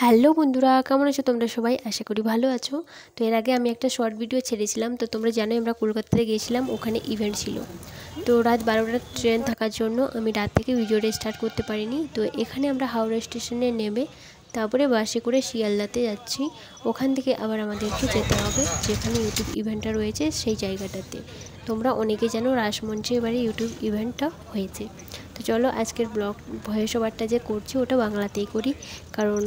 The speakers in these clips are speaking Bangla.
হ্যালো বন্ধুরা, কেমন আছো তোমরা সবাই? আশা করি ভালো আছো। তো এর আগে আমি একটা শর্ট ভিডিও ছেড়েছিলাম। তো তোমরা জানোই আমরা কলকাতাতে গিয়েছিলাম, ওখানে ইভেন্ট ছিল। তো রাত 12টার ট্রেন থাকার জন্য আমি রাত থেকে ভিডিওটা স্টার্ট করতে পারিনি। তো এখানে আমরা হাওড়া স্টেশনে নেমে তারপরে বাসে করে শিয়ালদাতে যাচ্ছি। ওখান থেকে আবার আমাদেরকে যেতে হবে যেখানে ইউটিউব ইভেন্টটা রয়েছে সেই জায়গাটাতে। তোমরা অনেকে জানো রাসমঞ্চে এবারে ইউটিউব ইভেন্টটা হয়েছে। তো চলো আজকের ব্লগ ভয়েস ওভারটা যে করছি ওটা বাংলাতেই করি, কারণ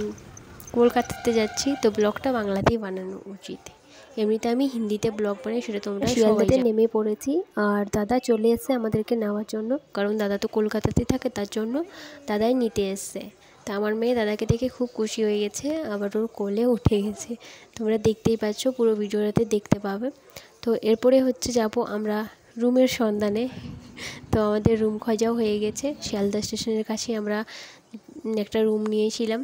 কলকাতাতে যাচ্ছি তো ব্লগটা বাংলাতেই বানানো উচিত। এমনিতে আমি হিন্দিতে ব্লগ বানাই, সেটা তোমরা শিয়ালদাতে নেমে পড়েছি। আর দাদা চলে এসছে আমাদেরকে নেওয়ার জন্য, কারণ দাদা তো কলকাতাতেই থাকে, তার জন্য দাদাই নিতে এসছে। তা আমার মেয়ে দাদাকে দেখে খুব খুশি হয়ে গেছে, আবার ওর কোলে উঠে গেছে। তোমরা দেখতেই পাচ্ছ, পুরো ভিডিওটাতে দেখতে পাবে। তো এরপরে হচ্ছে যাব আমরা রুমের সন্ধানে। তো আমাদের রুম খোঁজাও হয়ে গেছে, শিয়ালদা স্টেশনের কাছে আমরা একটা রুম নিয়েছিলাম।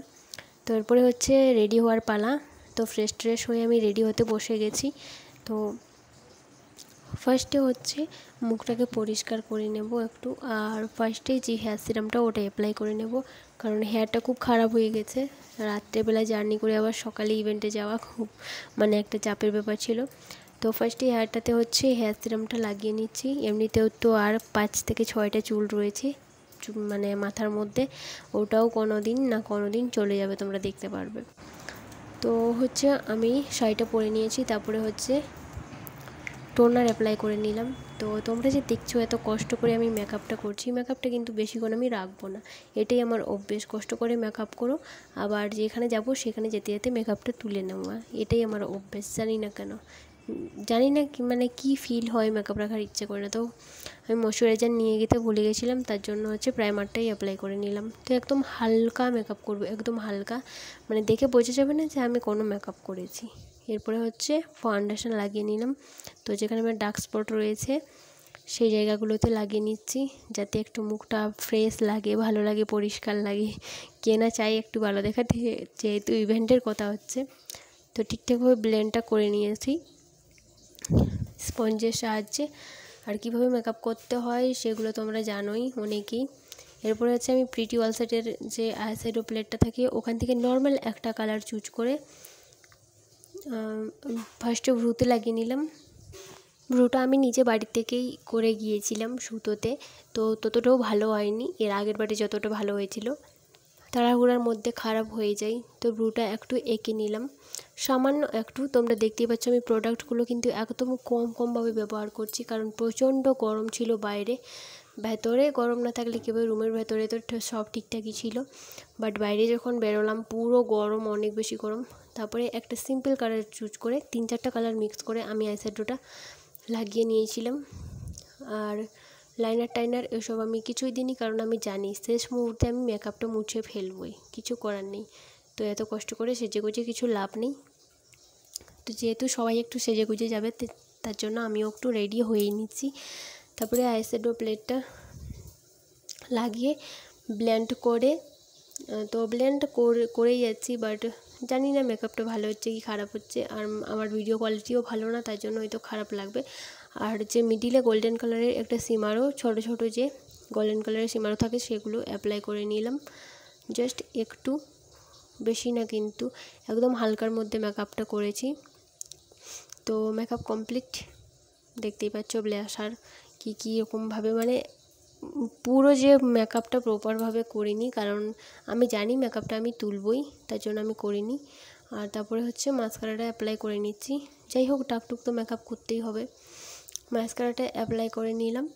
তো এরপরে হচ্ছে রেডি হওয়ার পালা। তো ফ্রেশ হয়ে আমি রেডি হতে বসে গেছি। তো ফার্স্টে হচ্ছে মুখটাকে পরিষ্কার করে নেব একটু, আর ফার্স্টে যে হেয়ার সিরামটা ওটা অ্যাপ্লাই করে নেব, কারণ হেয়ারটা খুব খারাপ হয়ে গেছে। রাত্রেবেলা জার্নি করে আবার সকালে ইভেন্টে যাওয়া খুব একটা চাপের ব্যাপার ছিল। তো ফার্স্টে হেয়ারটাতে হচ্ছে হেয়ার সিরামটা লাগিয়ে নিচ্ছি। এমনিতেও তো আর 5 থেকে 6টা চুল রয়েছে মাথার মধ্যে, ওটাও কোনো দিন চলে যাবে, তোমরা দেখতে পারবে। তো হচ্ছে আমি শাড়িটা পরে নিয়েছি, তারপরে হচ্ছে টোনার অ্যাপ্লাই করে নিলাম। তো তোমরা যে দেখছো এত কষ্ট করে আমি মেকআপটা করছি, মেকআপটা কিন্তু বেশিক্ষণ আমি রাখবো না, এটাই আমার অভ্যেস। কষ্ট করে মেকআপ করো, আবার যেখানে যাব সেখানে যেতে যেতে মেকআপটা তুলে নেওয়া, এটাই আমার অভ্যেস। জানি না কি ফিল হয়, মেকআপ রাখার ইচ্ছে করে না। তো আমি ময়শ্চারাইজার নিয়ে যেতে ভুলে গেছিলাম, তার জন্য হচ্ছে প্রাইমারটাই অ্যাপ্লাই করে নিলাম। তো একদম হালকা মেকআপ করবো, একদম হালকা, দেখে বোঝা যাবে না যে আমি কোনো মেকআপ করেছি। এরপরে হচ্ছে ফাউন্ডেশন লাগিয়ে নিলাম। তো যেখানে আমার ডার্ক স্পট রয়েছে সেই জায়গাগুলোতে লাগিয়ে নিচ্ছি, যাতে একটু মুখটা ফ্রেশ লাগে, ভালো লাগে, পরিষ্কার লাগে। কে না চাই একটু ভালো দেখাতে, যেহেতু ইভেন্টের কথা হচ্ছে। তো ঠিকঠাকভাবে ব্লেন্ডটা করে নিয়েছি স্পঞ্জের সাহায্যে। আর কীভাবে মেকআপ করতে হয় সেগুলো তোমরা জানোই অনেকেই। এরপরে হচ্ছে আমি প্রিটি ওয়ালসেটের যে আইশ্যাডো প্লেটটা থাকে ওখান থেকে নর্মাল একটা কালার চুজ করে ফার্স্টে ভ্রুতে লাগিয়ে নিলাম। ভ্রুটা আমি নিজে বাড়ি থেকেই করে গিয়েছিলাম সুতোতে, তো ততটাও ভালো হয়নি, এর আগের বারে যতটা ভালো হয়েছিল। তাড়াহুড়ার মধ্যে খারাপ হয়ে যায়, তো ভ্রুটা একটু এঁকে নিলাম, সামান্য একটু। তোমরা দেখতেই পাচ্ছ আমি প্রোডাক্টগুলো কিন্তু একদম কমভাবে ব্যবহার করছি, কারণ প্রচণ্ড গরম ছিল বাইরে। ভেতরে গরম না থাকলে কীভাবে, রুমের ভেতরে তো সব ঠিকঠাকই ছিল, বাট বাইরে যখন বেরোলাম পুরো গরম, অনেক বেশি গরম। তারপরে একটা সিম্পল কালার চুজ করে 3-4টা কালার মিক্স করে আমি আইশ্যাডোটা লাগিয়ে নিয়েছিলাম। আর লাইনার এসব আমি কিছুই দিইনি, কারণ আমি জানি শেষ মুহূর্তে আমি মেকআপটা মুছে ফেলবই, কিছু করার নেই। তো এত কষ্ট করে সেজেগুজে কিছু লাভ নেই। তো যেহেতু সবাই একটু সেজেগুজে যাবে, তার জন্য আমিও একটু রেডি হয়েই নিচ্ছি। তারপরে আইশ্যাডো প্লেটটা লাগিয়ে ব্লেন্ড করে, তো ব্লেন্ড করেই যাচ্ছি, বাট জানি না মেকআপটা ভালো হচ্ছে কি খারাপ হচ্ছে। আর আমার ভিডিও কোয়ালিটিও ভালো না, তার জন্য হয়তো খারাপ লাগবে। আর যে মিডিলে গোল্ডেন কালারের একটা সিমারও, ছোটো যে গোল্ডেন কালারের সিমারও থাকে, সেগুলো অ্যাপ্লাই করে নিলাম। জাস্ট একটু, বেশি না, কিন্তু একদম হালকার মধ্যে মেকআপটা করেছি। তো মেকআপ কমপ্লিট, দেখতেই পাচ্ছ ব্লাশার কী রকমভাবে, পুরো যে মেকআপটা প্রপারভাবে করিনি, কারণ আমি জানি মেকআপটা আমি তুলবই, তার জন্য আমি করিনি। আর তারপরে হচ্ছে মাস্কারাটা অ্যাপ্লাই করে নিচ্ছি। যাই হোক, টাকটুক তো মেকআপ করতেই হবে। মাস্কারাটা অ্যাপ্লাই করে নিলাম।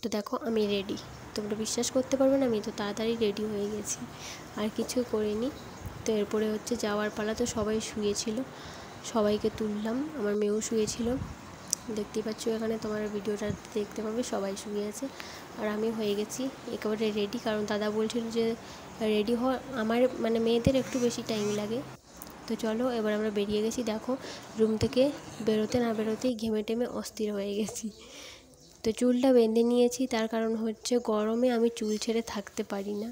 তো দেখো আমি রেডি, তোমরা বিশ্বাস করতে পারবে না, আমি তো তাড়াতাড়ি রেডি হয়ে গেছি, আর কিছু করিনি। তো এরপরে হচ্ছে যাওয়ার পালা। তো সবাই শুয়েছিল, সবাইকে তুললাম, আমার মেয়েও শুয়েছিল, দেখতেই পাচ্ছ এখানে তোমার ভিডিওটা দেখতে পাবে, সবাই শুয়ে আছে। আর আমি হয়ে গেছি একেবারে রেডি, কারণ দাদা বলছিল যে রেডি হওয়া আমার মেয়েদের একটু বেশি টাইম লাগে। তো চলো এবার আমরা বেরিয়ে গেছি। দেখো রুম থেকে বেরোতে না বেরোতেই ঘেমে টেমে অস্থির হয়ে গেছি। তো চুলটা বেঁধে নিয়েছি, তার কারণ হচ্ছে গরমে আমি চুল ছেড়ে থাকতে পারি না।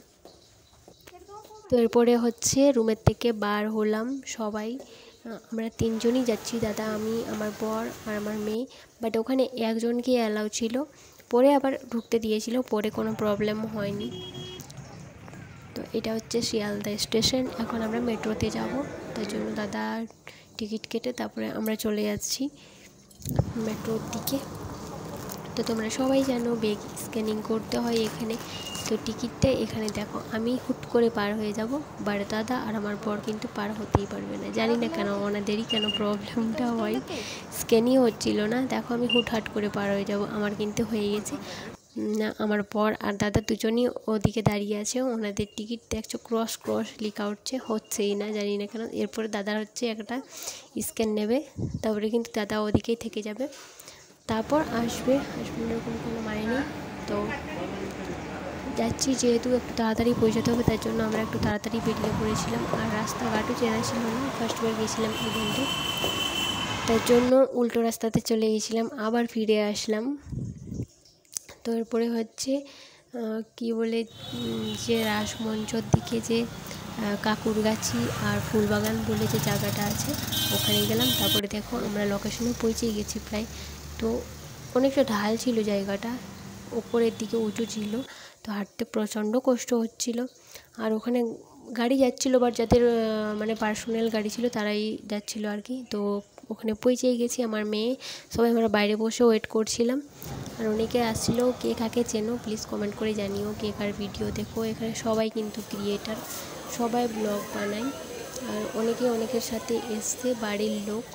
তো এরপরে হচ্ছে রুমের থেকে বার হলাম সবাই, আমরা 3জনই যাচ্ছি, দাদা, আমি, আমার বর আর আমার মেয়ে। বাট ওখানে একজনকে অ্যালাউ ছিল, পরে আবার ঢুকতে দিয়েছিল, পরে কোনো প্রবলেম হয়নি। তো এটা হচ্ছে শিয়ালদা স্টেশন। এখন আমরা মেট্রোতে যাব, তার জন্য দাদা টিকিট কেটে তারপরে আমরা চলে যাচ্ছি মেট্রোর দিকে। তো তোমরা সবাই জানো ব্যাগ স্ক্যানিং করতে হয় এখানে। তো টিকিটটা এখানে দেখো, আমি হুট করে পার হয়ে যাব, বাট দাদা আর আমার বর কিন্তু পার হতেই পারবে না। জানি না কেন ওনাদেরই কেন প্রবলেমটা হয়, স্ক্যানই হচ্ছিল না। দেখো আমি হুটহাট করে পার হয়ে যাব, আমার কিন্তু হয়ে গেছে। আমার বর আর দাদা দুজনই ওদিকে দাঁড়িয়ে আছে, ওনাদের টিকিট দেখছো ক্রস ক্রস লেখা হচ্ছেই না, জানি না কেন। এরপরে দাদার হচ্ছে একটা স্ক্যান নেবে, তারপরে কিন্তু দাদা ওদিকেই থেকে যাবে, তারপর আসবে এরকম কোনো মানে নেই। তো যাচ্ছি, যেহেতু একটু তাড়াতাড়ি পৌঁছাতে হবে, তার জন্য আমরা একটু তাড়াতাড়ি বেরিয়ে পড়েছিলাম। আর রাস্তাঘাটও চেনা ছিল না, ফার্স্টবার গিয়েছিলাম ইভেন্টে, তার জন্য উল্টো রাস্তাতে চলে গেছিলাম, আবার ফিরে আসলাম। তো এরপরে হচ্ছে কি বলে যে রাসমঞ্চর দিকে যে কাকুরগাছি আর ফুলবাগান বলে যে জায়গাটা আছে, ওখানে গেলাম। তারপরে দেখো আমরা লোকেশনে পৌঁছে গেছি প্রায়। তো অনেকটা ঢাল ছিল জায়গাটা, উপরের দিকে উঁচু ছিল, তো হাঁটতে প্রচণ্ড কষ্ট হচ্ছিল। আর ওখানে গাড়ি যাচ্ছিল, বাট যাদের মানে পার্সোনাল গাড়ি ছিল তারাই যাচ্ছিল আর কি। তো ওখানে পৌঁছেই গেছি, আমার মেয়ে সবাই আমরা বাইরে বসে ওয়েট করছিলাম। আর অনেকে আসছিলো, কে কাকে চেনো প্লিজ কমেন্ট করে জানিও, কে কার ভিডিও দেখো। এখানে সবাই কিন্তু ক্রিয়েটার, সবাই ব্লগ বানায়, আর অনেকে অনেকের সাথে এসছে বাড়ির লোক।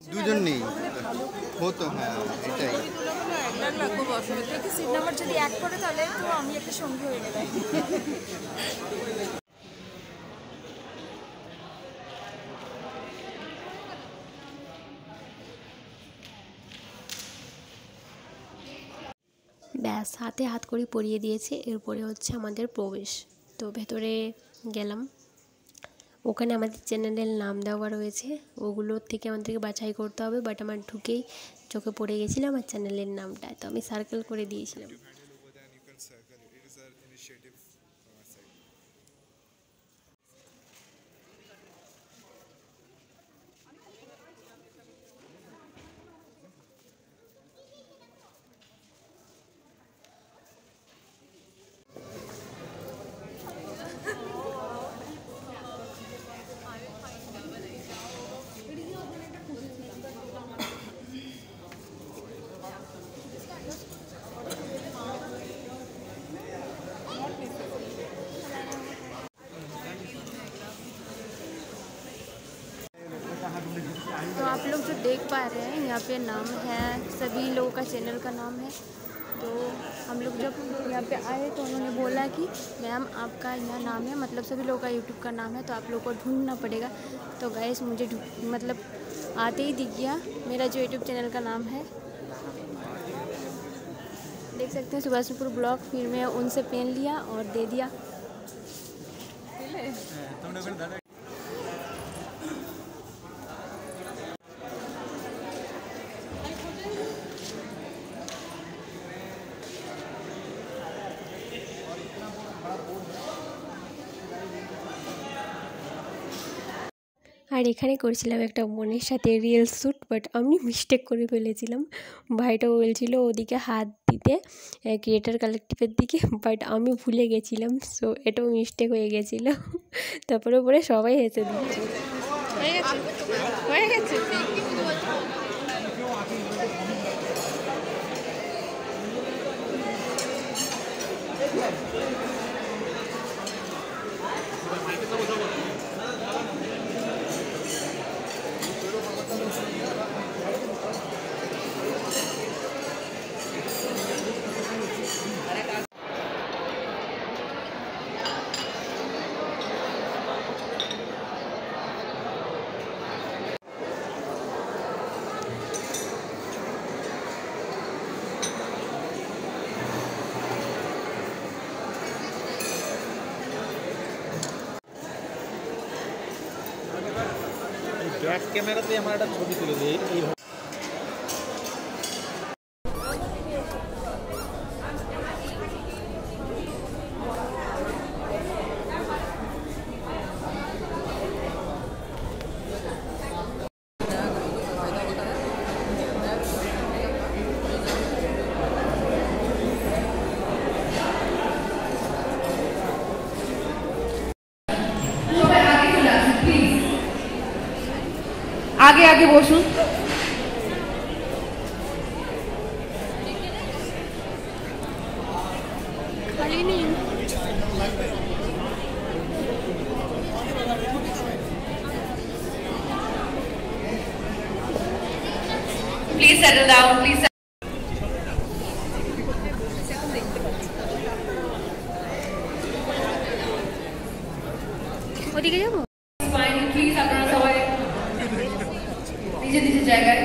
দুজন নেই হতো, হ্যাঁ এটাই। খুব অসুবিধা, সিট নাম্বার যদি এক করে তাহলে তো আমি একটা সঙ্গী হয়ে গেলাম। ব্যাস হাতে হাত করে পরিয়ে দিয়েছে, এরপরে হচ্ছে আমাদের প্রবেশ। তো ভেতরে গেলাম, ওখানে আমাদের চ্যানেলের নাম দেওয়া রয়েছে, ওগুলোর থেকে আমাদেরকে বাছাই করতে হবে। বাট আমার ঢুকেই চোখে পড়ে গেছিলো আমার চ্যানেলের নামটা, তো আমি সার্কেল করে দিয়েছিলাম। तो आप लोग जो देख पा रहे हैं यहाँ पे नाम है, सभी लोगों का चैनल का नाम है। तो हम लोग जब यहाँ पे आए तो उन्होंने बोला कि मैम आपका यहाँ नाम है, मतलब सभी लोगों का यूट्यूब का नाम है, तो आप लोग को ढूंढना पड़ेगा। तो गाइस मुझे मतलब आते ही दिख गया मेरा जो यूट्यूब चैनल का नाम है, देख सकते हैं सुभाषपुर ब्लॉग। फिर मैं उनसे पेन लिया और दे दिया। আর এখানে করেছিলাম একটা বোনের সাথে রিয়েল শ্যুট, বাট আমি মিস্টেক করে ফেলেছিলাম। ভাইটা বলছিল ওদিকে হাত দিতে ক্রিয়েটার কালেক্টিভের দিকে, বাট আমি ভুলে গেছিলাম, সো এটাও মিস্টেক হয়ে গেছিলো। তারপরে পরে সবাই হেসে দিচ্ছে। হয়ে গেছে। ব্যাক ক্যামেরাতে আমার একটা ছবি তুলে দিই এইভাবে। আগে আগে বসুন। Please settle down, please. ওদিকে যাবো? Fine, please আপনারা সবাই নিজে নিজের জায়গায়।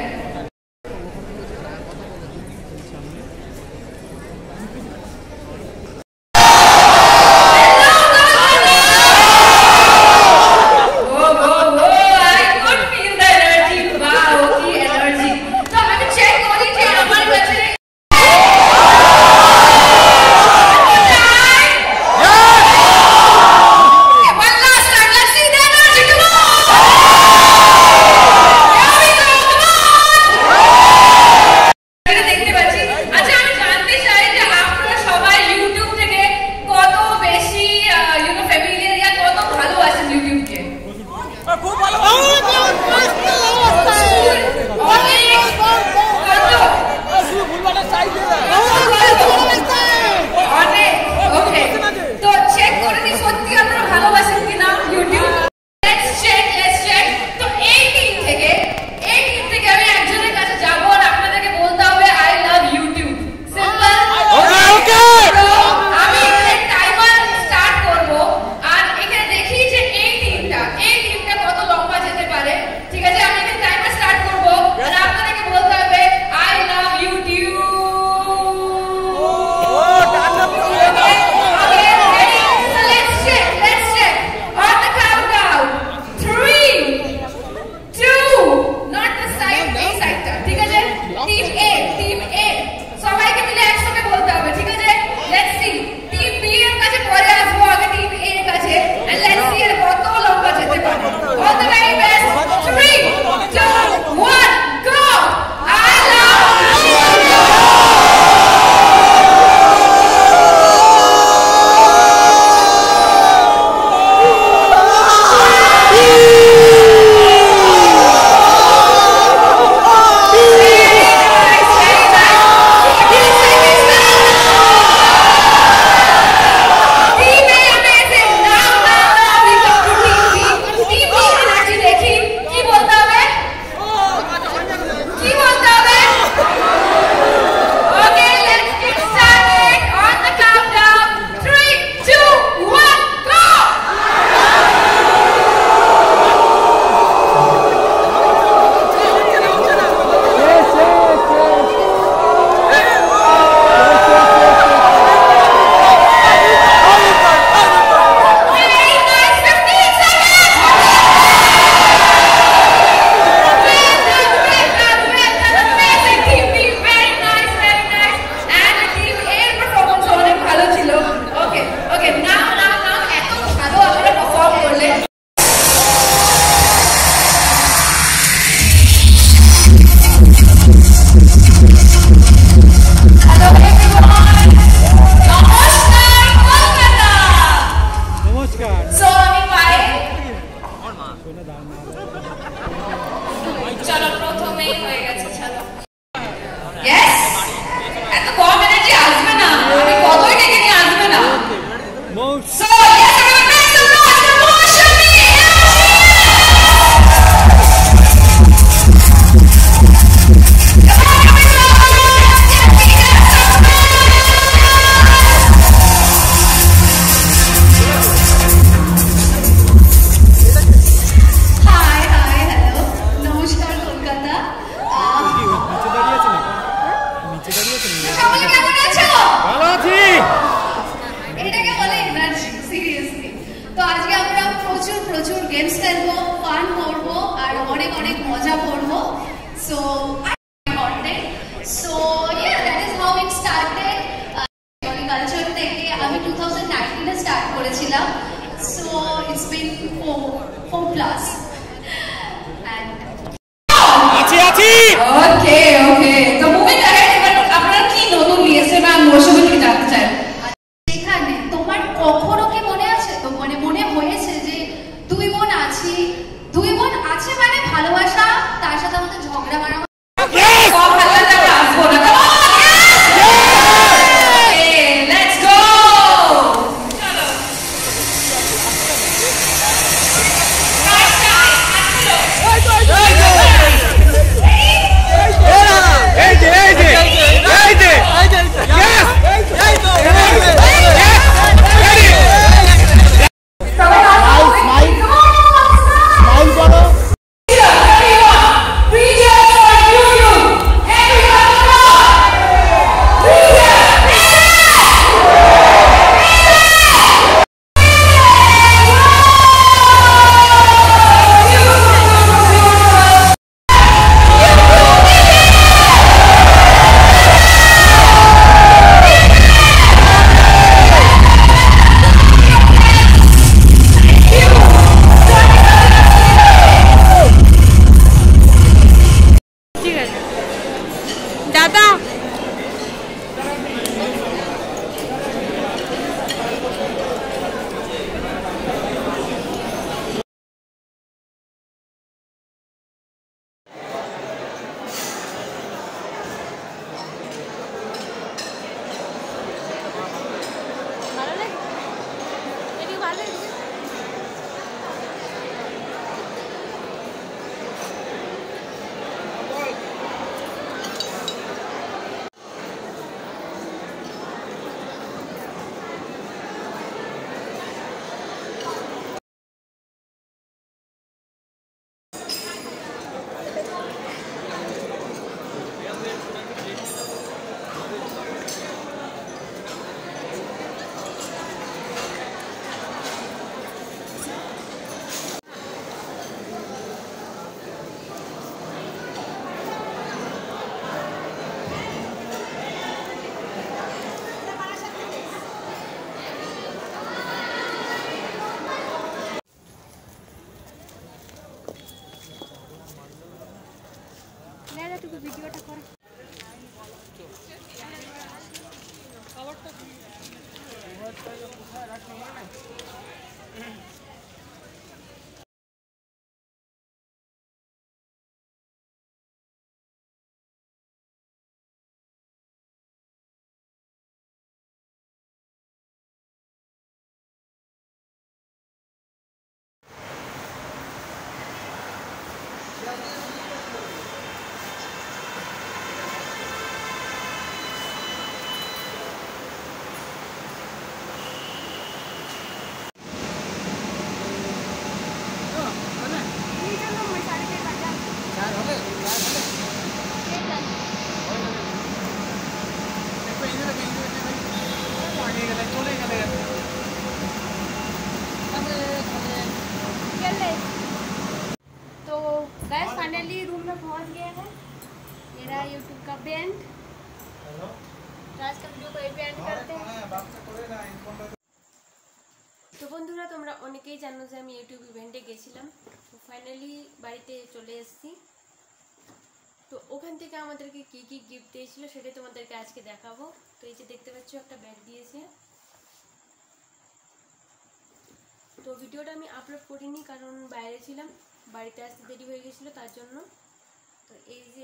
দুই বোন আছে মানে ভালোবাসা তার সাথে আমাদের ঝগড়া মারামারি সব ভালো লাগছে, আমরা আসবো না। Let's go! চলো। ভিডিওটা করে तो गाइस फाइनली रूम में पहुंच गए हैं। मेरा यूट्यूब का बैंड आज का वीडियो को এই এন্ড করতে हैं। তো বন্ধুরা তোমরা অনেকেই জানো যে আমি ইউটিউব ইভেন্টে গেছিলাম, তো ফাইনালি বাড়িতে চলে এসেছি। তো ওখান থেকে আমাদেরকে কি কি গিফট দিয়েছিল সেটাই তোমাদেরকে আজকে দেখাবো। তো এই যে দেখতে পাচ্ছ একটা ব্যাগ দিয়েছে। তো ভিডিওটা আমি আপলোড করিনি কারণ বাইরে ছিলাম, বাড়িতে আসতে দেরি হয়ে গেছিলো তার জন্য। তো এই যে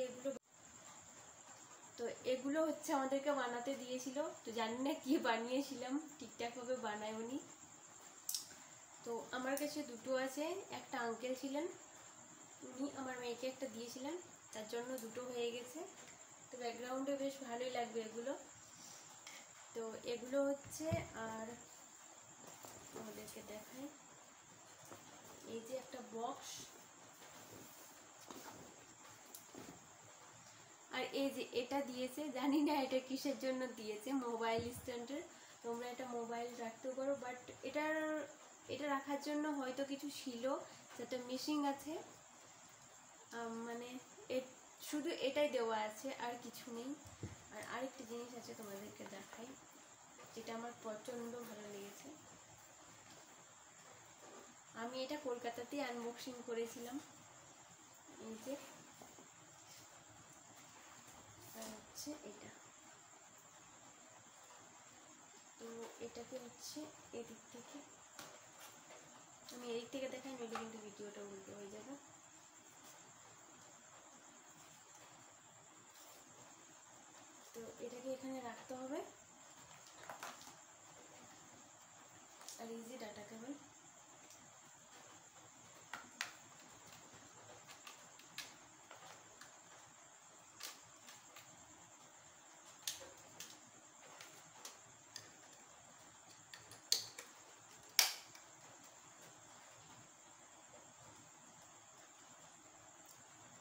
এগুলো হচ্ছে আমাদেরকে বানাতে দিয়েছিল। তো জানি না কি বানিয়েছিলাম, ঠিকঠাকভাবে বানায়নি। তো আমার কাছে দুটো আছে, একটা আঙ্কেল ছিলেন উনি আমার মেয়েকে একটা দিয়েছিলেন, তার জন্য দুটো হয়ে গেছে। তো ব্যাকগ্রাউন্ডে বেশ ভালোই লাগবে এগুলো। তো এগুলো হচ্ছে, আর আমাদেরকে দেখাই এই যে একটা বক্স, আর এই যে এটা দিয়েছে, জানি না এটা কিসের জন্য দিয়েছে, মোবাইল স্ট্যান্ডের। তোমরা এটা মোবাইল রাখতে পারো, বাট এটা রাখার জন্য হয়তো কিছু ছিল, যেটা মিসিং আছে, মানে শুধু এটাই দেওয়া আছে আর কিছু নেই। আর আরেকটা জিনিস আছে তোমাদেরকে দেখাই, যেটা আমার প্রচণ্ড ভালো লেগেছে। আমি এটা কলকাতাতেই আনবক্সিং করেছিলাম। এই যে হচ্ছে এটা, তো এটাকে হচ্ছে এদিক থেকে, আমি এদিক থেকে দেখাই নইলে কিন্তু ভিডিওটা উল্টো হয়ে যাবে। ডাটাটাকে এখানে রাখতে হবে, আর ইজি ডাটা কেবল।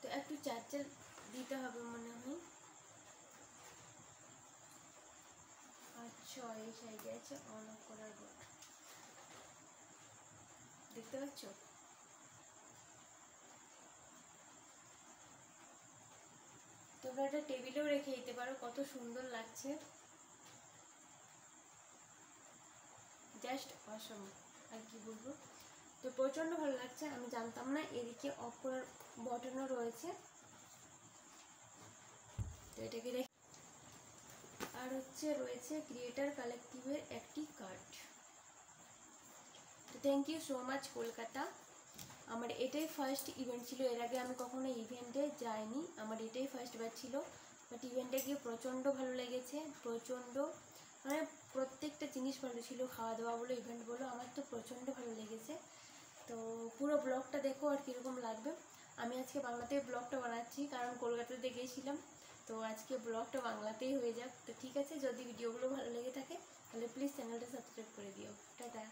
তো একটু চার্জার দিতে হবে মনে হয়। আচ্ছা এই সাইডে আছে অন অফ করার বোর্ড, দেখতে পাচ্ছ? তোমরা এটা টেবিলেও রেখে দিতে পারো, কত সুন্দর লাগছে, জাস্ট অসম, আর কি বলবো। তো প্রচণ্ড ভালো লাগছে, আমি জানতাম না এদিকে অফ করার বটনও রয়েছে। তো এটাকে রেখে, আর রয়েছে ক্রিয়েটার কালেক্টিভের একটি কার্ড। তো thank you so much Kolkata. আমার এটাই ফার্স্ট ইভেন্ট ছিল, এর আগে আমি কখনো ইভেন্টে যাইনি, আমার এটাই ফার্স্ট বার ছিল। বাট ইভেন্টে গিয়ে প্রচণ্ড ভালো লেগেছে, প্রচণ্ড, মানে প্রত্যেকটা জিনিস ভালো ছিল, খাওয়া দাওয়া বলো ইভেন্ট বলো, আমার তো প্রচণ্ড ভালো লেগেছে। তো পুরো ব্লগটা দেখো আর কীরকম লাগবে। আমি আজকে বাংলাতেই ব্লগটা বানাচ্ছি, কারণ কলকাতাতে গিয়েছিলাম, তো আজকে ব্লগটা বাংলাতেই হয়ে যাক। তো ঠিক আছে, যদি ভিডিওগুলো ভালো লেগে থাকে তাহলে প্লিজ চ্যানেলটা সাবস্ক্রাইব করে দিও। টাটা।